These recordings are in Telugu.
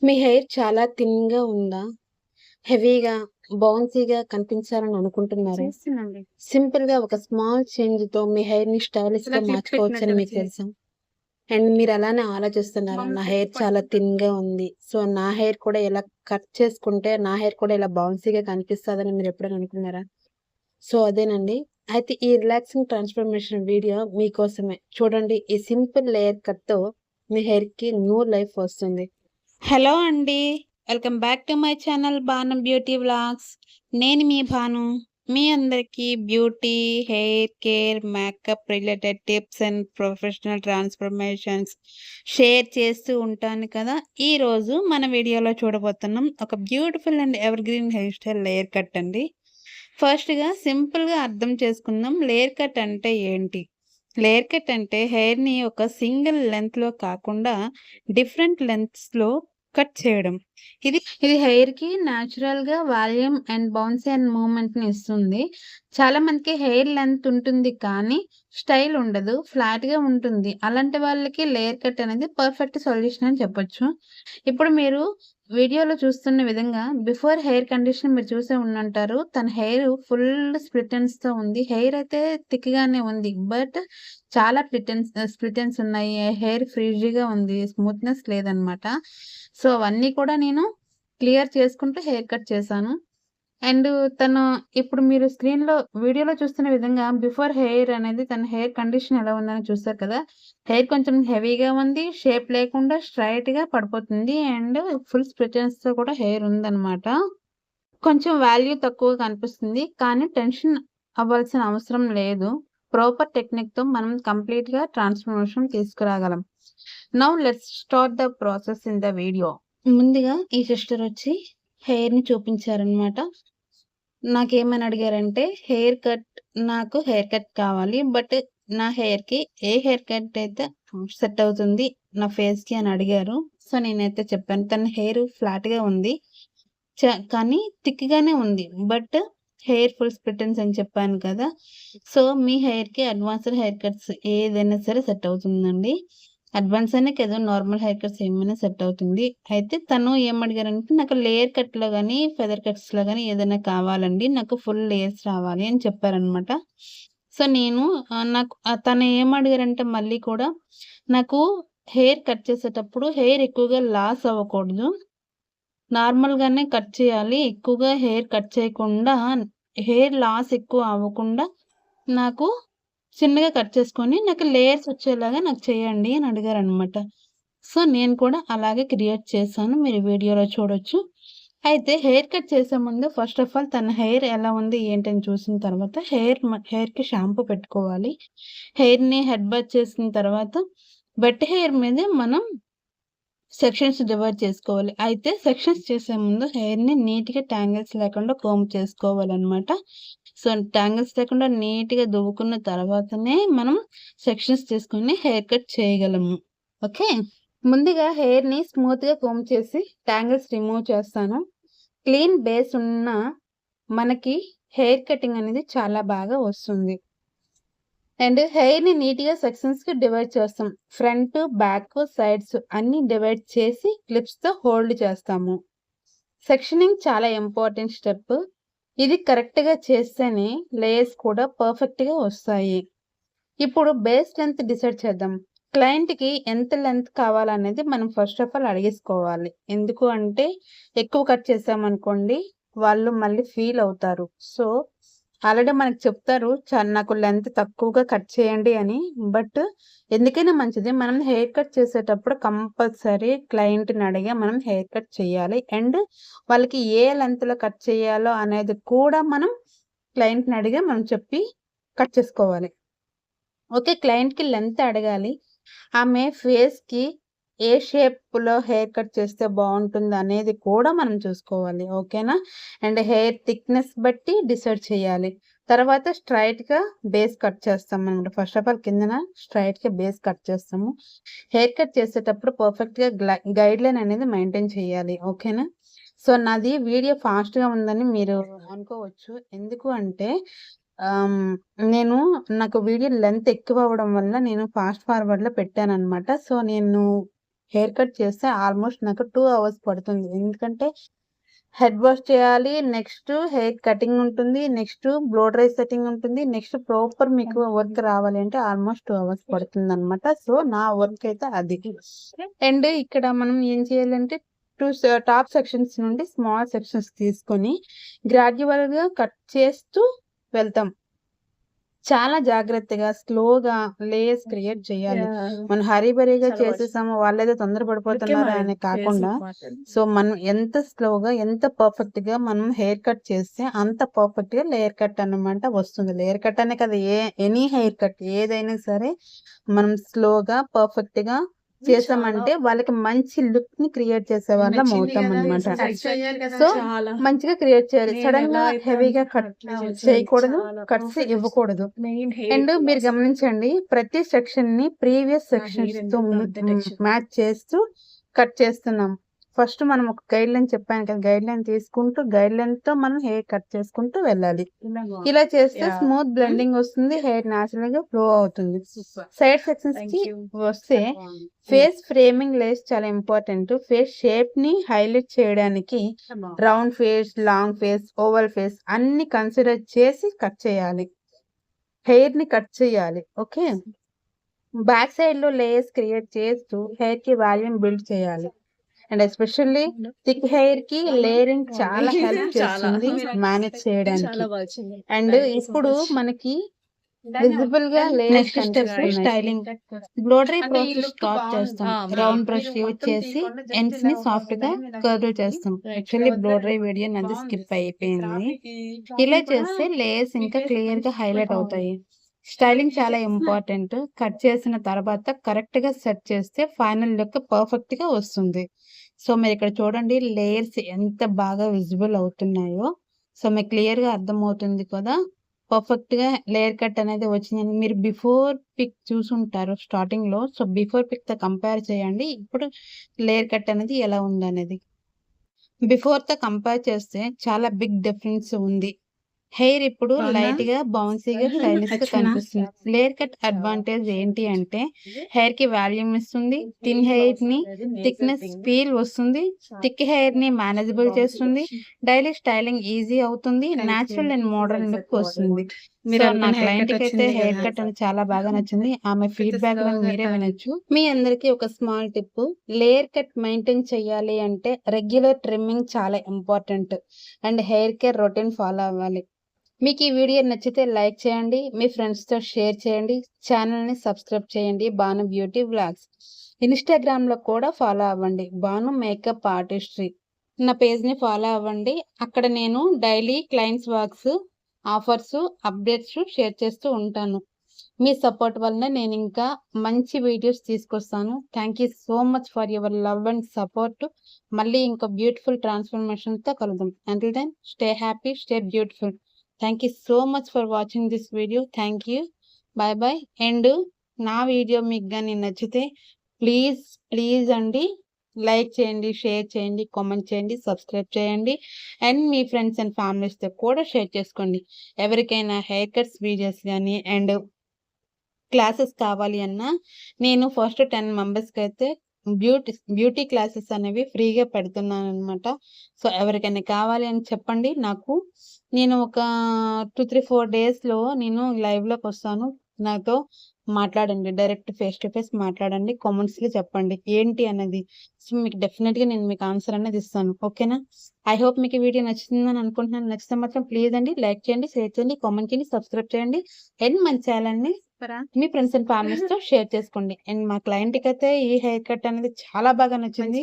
మీ హెయిర్ చాలా థిన్‌గా ఉందా? హెవీగా, బౌన్సీగా కనిపించాలని అనుకుంటున్నారా? చేస్తుందండి. సింపుల్‌గా ఒక స్మాల్ చేంజ్‌తో మీ హెయిర్‌ని ఇలా స్టైలిష్‌గా క్లిప్ మార్చుకోవచ్చని పెట్టినట్టుగా మీకు తెలుసా? అండ్ మీరు అలానే ఆలోచిస్తున్నారా? నా మమ్మీ హెయిర్ చాలా పట్టుకుంటాను. థిన్‌గా ఉంది. సో, నా హెయిర్ కూడా ఇలా కట్ చేసుకుంటే నా హెయిర్ కూడా ఇలా బౌన్సీగా కనిపిస్తదని మీరెప్పుడైనా అనుకున్నారా? సో, అదేనండి. అయితే ఈ రిలాక్సింగ్ ట్రాన్స్‌ఫర్మేషన్ వీడియో మీకోసమే. చూడండి, ఈ సింపుల్ లేయర్ కట్‌తో మీ హెయిర్‌కి న్యూ లైఫ్ వస్తుంది. హలో అండి. Welcome back to my channel Bhanu beauty vlogs. నేను మీ భాను. మీ అందరికీ beauty, hair care, makeup related tips and professional transformations share చేస్తూ ఉంటాను కదా! ఈరోజు మన వీడియోలో చూడబోతున్నాం ఒక beautiful and evergreen hair style layer cut అండి. ఫస్ట్‌గా సింపుల్‌గా అర్థం చేసుకుందాం. లేయర్ కట్ అంటే ఏంటి? లేయర్ కట్ అంటే హెయిర్‌ని ఒక సింగిల్ లెంగ్త్‌లో కాకుండా డిఫరెంట్ లెంగ్త్స్‌లో కట్ చేయడం. ఇది హెయిర్‌కి న్యాచురల్‌గా వాల్యూమ్ అండ్ బౌన్సీ అండ్ మూవ్‌మెంట్‌ని ఇస్తుంది. చాలా మందికి హెయిర్ లెంగ్త్ ఉంటుంది కానీ స్టైల్ ఉండదు. ఫ్లాట్‌గా ఉంటుంది. అలాంటి వాళ్ళకి లేయర్ కట్ అనేది పర్ఫెక్ట్ సొల్యూషన్ అని చెప్పొచ్చు. ఇప్పుడు మీరు వీడియోలో చూస్తున్న విధంగా బిఫోర్ హెయిర్ కండిషన్ మీరు చూసే ఉండుంటారు. తన హెయిర్ ఫుల్ స్ప్లిట్ ఎండ్స్‌తో ఉంది. హెయిర్ అయితే థిక్‌గానే ఉంది. బట్ చాలా స్ప్లిట్ ఎండ్స్ ఉన్నాయి. హెయిర్ ఫ్రిజీగా ఉంది. స్మూత్‌నెస్ లేదనమాట. సో, అవన్నీ కూడా నేను క్లియర్ చేసుకుంటూ హెయిర్ కట్ చేశాను. అండ్ తను ఇప్పుడు మీరు వీడియోలో చూస్తున్న విధంగా బిఫోర్ హెయిర్ అనేది తన హెయిర్ కండిషన్ ఎలా ఉందని చూసారు కదా! హెయిర్ కొంచెం హెవీగా ఉంది. షేప్ లేకుండా స్ట్రెయిట్‌గా పడిపోతుంది. అండ్ ఫుల్ స్ప్లిటెన్స్‌తో కూడా హెయిర్ ఉందనమాట. కొంచెం వాల్యూ తక్కువగా కనిపిస్తుంది. కానీ టెన్షన్ అవ్వాల్సిన అవసరం లేదు. ప్రాపర్ టెక్నిక్‌తో మనం కంప్లీట్‌గా ట్రాన్స్‌ఫర్మేషన్ తీసుకురాగలం. Now let's start the process in the video. ముందుగా ఈ సిస్టర్ వచ్చి హెయిర్‌ని చూపించారనమాట. నాకేమని అడిగారంటే నాకు హెయిర్ కట్ కావాలి. బట్ నా హెయిర్‌కి ఏ హెయిర్ కట్ అయితే సెట్ అవుతుంది నా ఫేస్‌కి అని అడిగారు. సో, నేనైతే చెప్పాను. తన హెయిర్ ఫ్లాట్‌గా ఉంది. కానీ థిక్‌గానే ఉంది. బట్ హెయిర్ ఫుల్ స్ప్లిటెన్స్ అని చెప్పాను కదా! సో, మీ హెయిర్‌కి అడ్వాన్స్‌డ్ హెయిర్ కట్స్ ఏదైనా సరే సెట్ అవుతుందండి. అడ్వాన్స్ అనే కాదు, నార్మల్ హెయిర్ కట్స్ ఏమైనా సెట్ అవుతుంది. అయితే తను ఏమడిగారంటే, నాకు లేయర్ కట్‌లో గాని, ఫెదర్ కట్స్‌లో గాని ఏదైనా కావాలండి. నాకు ఫుల్ లేయర్స్ రావాలి అని చెప్పారనమాట. సో, నేను తను ఏమడిగారంటే మళ్ళీ కూడా, నాకు హెయిర్ కట్ చేసేటప్పుడు హెయిర్ ఎక్కువగా లాస్ అవ్వకూడదు. నార్మల్‌గానే కట్ చేయాలి. ఎక్కువగా హెయిర్ కట్ చేయకుండా, హెయిర్ లాస్ ఎక్కువ అవ్వకుండా నాకు చిన్నగా కట్ చేసుకొని, నాకు లేయర్స్ వచ్చేలాగా నాకు చేయండి అని అడిగారనమాట. సో, నేను కూడా అలాగే క్రియేట్ చేశాను. మీరు వీడియోలో చూడొచ్చు. అయితే హెయిర్ కట్ చేసే ముందు ఫస్ట్ ఆఫ్ ఆల్ తన హెయిర్ ఎలా ఉంది ఏంటని చూసిన తర్వాత హెయిర్‌కి షాంపూ పెట్టుకోవాలి. హెయిర్‌ని హెడ్ బాత్ చేసిన తర్వాత వెట్ హెయిర్ మీద మనం సెక్షన్స్ డివైడ్ చేసుకోవాలి. అయితే సెక్షన్స్ చేసే ముందు హెయిర్‌ని నీట్‌గా ట్యాంగిల్స్ లేకుండా కోంబ్ చేసుకోవాలనమాట. సో, ట్యాంగిల్స్ లేకుండా నీట్‌గా దువ్వుకున్న తర్వాతనే మనం సెక్షన్స్ చేసుకొని హెయిర్ కట్ చేయగలము. ఓకే. ముందుగా హెయిర్‌ని స్మూత్‌గా కోంబ్ చేసి ట్యాంగిల్స్ రిమూవ్ చేస్తాను. క్లీన్ బేస్ ఉన్న మనకి హెయిర్ కటింగ్ అనేది చాలా బాగా వస్తుంది. అండ్ హెయిర్‌ని నీట్‌గా సెక్షన్స్‌కి డివైడ్ చేస్తాం. ఫ్రంట్, బ్యాక్, సైడ్స్ అన్నీ డివైడ్ చేసి క్లిప్స్‌తో హోల్డ్ చేస్తాము. సెక్షనింగ్ చాలా ఇంపార్టెంట్ స్టెప్. ఇది కరెక్ట్‌గా చేస్తేనే లేయర్స్ కూడా పర్ఫెక్ట్‌గా వస్తాయి. ఇప్పుడు బేస్ లెంత్ డిసైడ్ చేద్దాం. క్లయింట్‌కి ఎంత లెంత్ కావాలనేది మనం ఫస్ట్ ఆఫ్ ఆల్ అడిగేసుకోవాలి. ఎందుకు అంటే ఎక్కువ కట్ చేశామనుకోండి, వాళ్ళు మళ్ళీ ఫీల్ అవుతారు. సో, ఆల్రెడీ మనకు చెప్తారు నాకు లెంత్ తక్కువగా కట్ చేయండి అని. బట్ ఎందుకైనా మంచిది మనం హెయిర్ కట్ చేసేటప్పుడు కంపల్సరీ క్లయింట్‌ని అడిగి మనం హెయిర్ కట్ చేయాలి. అండ్ వాళ్ళకి ఏ లెంత్‌లో కట్ చేయాలో అనేది కూడా మనం క్లయింట్‌ని అడిగి మనం చెప్పి కట్ చేసుకోవాలి. ఓకే. క్లయింట్‌కి లెంత్ అడగాలి. ఆమె ఫేస్‌కి ఏ షేప్‌లో హెయిర్ కట్ చేస్తే బావుంటుందనేది కూడా మనం చూసుకోవాలి. ఓకేనా? అండ్ హెయిర్ థిక్‌నెస్ బట్టి డిసైడ్ చేయాలి. తర్వాత స్ట్రెయిట్‌గా బేస్ కట్ చేస్తామనమాట. ఫస్ట్ ఆఫ్ ఆల్ కిందన స్ట్రెయిట్‌గా బేస్ కట్ చేస్తాము. హెయిర్ కట్ చేసేటప్పుడు పర్ఫెక్ట్‌గా గైడ్‌లైన్ అనేది మెయింటైన్ చేయాలి. ఓకేనా? సో, నాది వీడియో ఫాస్ట్‌గా ఉందని మీరు అనుకోవచ్చు. ఎందుకు అంటే ఆహ్, నేను నాకు వీడియో లెంత్ ఎక్కువ అవ్వడం వల్ల నేను ఫాస్ట్ ఫార్వర్డ్‌లో పెట్టాననమాట. సో, నేను హెయిర్ కట్ చేస్తే ఆల్మోస్ట్ నాకు 2 అవర్స్ పడుతుంది. ఎందుకంటే హెడ్ వాష్ చేయాలి. నెక్స్ట్ హెయిర్ కటింగ్ ఉంటుంది. నెక్స్ట్ బ్లో డ్రై సెట్టింగ్ ఉంటుంది. నెక్స్ట్ ప్రాపర్ మీకు వర్క్ రావాలి అంటే ఆల్మోస్ట్ 2 అవర్స్ పడుతుందన్నమాట. సో, నా వర్క్ అయితే అది. అండ్ ఇక్కడ మనం ఏం చేయాలంటే టాప్ సెక్షన్స్ నుండి స్మాల్ సెక్షన్స్ తీసుకొని గ్రాడ్యువల్‌గా కట్ చేస్తూ వెళ్తాం. చాలా జాగ్రత్తగా, స్లోగా లేయర్స్ క్రియేట్ చేయాలి. మనం హరీబరీగా చేసేసాము, వాళ్ళేదో తొందర పడిపోతున్నారా అని కాకుండా, సో మనం ఎంత స్లోగా, ఎంత పర్ఫెక్ట్‌గా మనం హెయిర్ కట్ చేస్తే అంత పర్ఫెక్ట్‌గా లేయర్ కట్ అన్నమాట వస్తుంది. లేయర్ కట్ అనే కాదు, ఎనీ హెయిర్ కట్ ఏదైనా సరే మనం స్లోగా, పర్ఫెక్ట్‌గా చేసామంటే వాళ్ళకి మంచి లుక్ ని క్రియేట్ చేసే వాళ్ళం అవుతాం అన్నమాట. సో మంచిగా క్రియేట్ చేయాలి. సడన్ గా హెవీగా కట్ చేయకూడదు, కట్స్ ఇవ్వకూడదు. అండ్ మీరు గమనించండి, ప్రతి సెక్షన్ ని ప్రీవియస్ సెక్షన్స్ తో మ్యాచ్ చేస్తూ కట్ చేస్తున్నాం. ఫస్ట్ మనం ఒక గైడ్ లైన్ చెప్పాను కదా, గైడ్ లైన్ తీసుకుంటూ గైడ్ లైన్ తో మనం హెయిర్ కట్ చేసుకుంటూ వెళ్ళాలి. ఇలా చేస్తే స్మూత్ బ్లెండింగ్ వస్తుంది, హెయిర్ న్యాచురల్ గా ఫ్లో అవుతుంది. సైడ్ సెక్షన్స్ కి వస్తే ఫేస్ ఫ్రేమింగ్ లేస్ చాలా ఇంపార్టెంట్. ఫేస్ షేప్ ని హైలైట్ చేయడానికి round face, long face, oval face అన్ని కన్సిడర్ చేసి కట్ చేయాలి. హెయిర్ ని కట్ చేయాలి. ఓకే, బ్యాక్ సైడ్ లో లేయర్స్ క్రియేట్ చేస్తూ హెయిర్ కి వాల్యూమ్ బిల్డ్ చేయాలి. అండ్ ఎస్పెషల్లీ థిక్ హెయిర్ కి లేయరింగ్ చాలా హెల్ప్ చేస్తుంది మేనేజ్ చేయడానికి. అండ్ ఇప్పుడు మనకి విజిబుల్ గా layers styling blow dry process start చేస్తాం. రౌండ్ బ్రష్ యూజ్ చేసి ఎండ్స్ ని సాఫ్ట్ గా కర్వ్ చేస్తాం. యాక్చువల్లీ బ్లో డ్రై వీడియో నాది స్కిప్ అయిపోయింది. ఇలా చేస్తే లేయర్స్ ఇంకా క్లియర్ గా హైలైట్ అవుతాయి. స్టైలింగ్ చాలా ఇంపార్టెంట్. కట్ చేసిన తర్వాత కరెక్ట్ గా సెట్ చేస్తే ఫైనల్ లుక్ పర్ఫెక్ట్ గా వస్తుంది. సో మీరు ఇక్కడ చూడండి, లేయర్స్ ఎంత బాగా విజిబుల్ అవుతున్నాయో. సో మీకు క్లియర్ గా అర్థమవుతుంది కదా, పర్ఫెక్ట్ గా లేయర్ కట్ అనేది వచ్చిందని. మీరు బిఫోర్ పిక్ చూసుంటారు స్టార్టింగ్ లో. సో బిఫోర్ పిక్ తో కంపేర్ చేయండి, ఇప్పుడు లేయర్ కట్ అనేది ఎలా ఉందనేది. బిఫోర్ తో కంపేర్ చేస్తే చాలా బిగ్ డిఫరెన్స్ ఉంది. హెయిర్ ఇప్పుడు లైట్ గా బౌన్సీగా స్టైలిష్ గా కనిపిస్తుంది. లేయర్ కట్ అడ్వాంటేజ్ ఏంటి అంటే హెయిర్ కి వాల్యూమ్ ఇస్తుంది, థిన్ హెయిర్ ని థిక్నెస్ ఫీల్ వస్తుంది, థిక్ హెయిర్ ని మేనేజబుల్ చేస్తుంది, డైలీ స్టైలింగ్ ఈజీ అవుతుంది, నేచురల్ అండ్ మోడర్న్ లుక్ వస్తుంది. సో నా క్లయింట్ కి అయితే హెయిర్ కట్ అని చాలా బాగా నచ్చింది. ఆమె ఫీడ్బ్యాక్ మీరే వినొచ్చు. మీ అందరికి ఒక small tip, layer cut maintain చేయాలి అంటే రెగ్యులర్ ట్రిమ్మింగ్ చాలా important. And hair care routine follow అవ్వాలి. మీకు ఈ వీడియో నచ్చితే లైక్ చేయండి, మీ ఫ్రెండ్స్తో షేర్ చేయండి, ఛానల్ని సబ్స్క్రైబ్ చేయండి. బాను బ్యూటీ వ్లాగ్స్ ఇన్స్టాగ్రామ్లో కూడా ఫాలో అవ్వండి, బాను మేకప్ ఆర్టిస్ట్రీ. నా పేజ్ని ఫాలో అవ్వండి. అక్కడ నేను daily clients works, offers, updates share చేస్తూ ఉంటాను. మీ సపోర్ట్ వల్ల నేను ఇంకా మంచి వీడియోస్ తీసుకొస్తాను. Thank you so much for your love and support. మళ్ళీ ఇంకా బ్యూటిఫుల్ ట్రాన్స్ఫర్మేషన్తో కలుద్దాం. Until then stay happy, stay beautiful. Thank you so much for watching this video. Thank you, bye bye. And నా వీడియో మీకు కానీ నచ్చితే ప్లీజ్ అండి లైక్ చేయండి, షేర్ చేయండి, కామెంట్ చేయండి, సబ్స్క్రైబ్ చేయండి. అండ్ మీ ఫ్రెండ్స్ అండ్ ఫ్యామిలీస్తో కూడా షేర్ చేసుకోండి. ఎవరికైనా హెయిర్ కట్స్ వీడియోస్ కానీ అండ్ క్లాసెస్ కావాలి అన్నా నేను ఫస్ట్ 10 మెంబర్స్కి అయితే బ్యూటీ క్లాసెస్ అనేవి ఫ్రీగా పెడుతున్నాను అనమాట. సో ఎవరికైనా కావాలి అని చెప్పండి నాకు. నేను ఒక 2-3-4 డేస్లో నేను లైవ్లోకి వస్తాను. నాతో మాట్లాడండి, డైరెక్ట్ ఫేస్ టు ఫేస్ మాట్లాడండి, కామెంట్స్లో చెప్పండి ఏంటి అనేది. సో మీకు డెఫినెట్గా నేను మీకు ఆన్సర్ అనేది ఇస్తాను. ఓకేనా? ఐ హోప్ మీకు ఈ వీడియో నచ్చుతుందని అనుకుంటున్నాను. నచ్చితే మాత్రం ప్లీజ్ అండి లైక్ చేయండి, షేర్ చేయండి, కామెంట్ చేయండి, సబ్స్క్రైబ్ చేయండి. అండ్ మన ఛానల్ని మీ ఫ్రెండ్స్ అండ్ ఫ్యామిలీస్ తో షేర్ చేసుకోండి. అండ్ మా క్లయింట్ కి అయితే ఈ హెయిర్ కట్ అనేది చాలా బాగా నచ్చింది.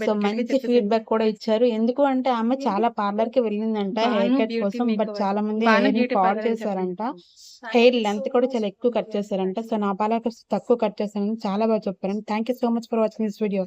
సో మంచి ఫీడ్బ్యాక్ కూడా ఇచ్చారు. ఎందుకు అంటే ఆమె చాలా పార్లర్ కి వెళ్ళిందంట హెయిర్ కట్ కోసం, బట్ చాలా మంది హెయిర్ పాడు చేశారంట. హెయిర్ లెంత్ కూడా చాలా ఎక్కువ కట్ చేశారంట. సో నా పార్లర్ తక్కువ కట్ చేశారని చాలా బాగా చెప్పారు. Thank you so much for watching this video.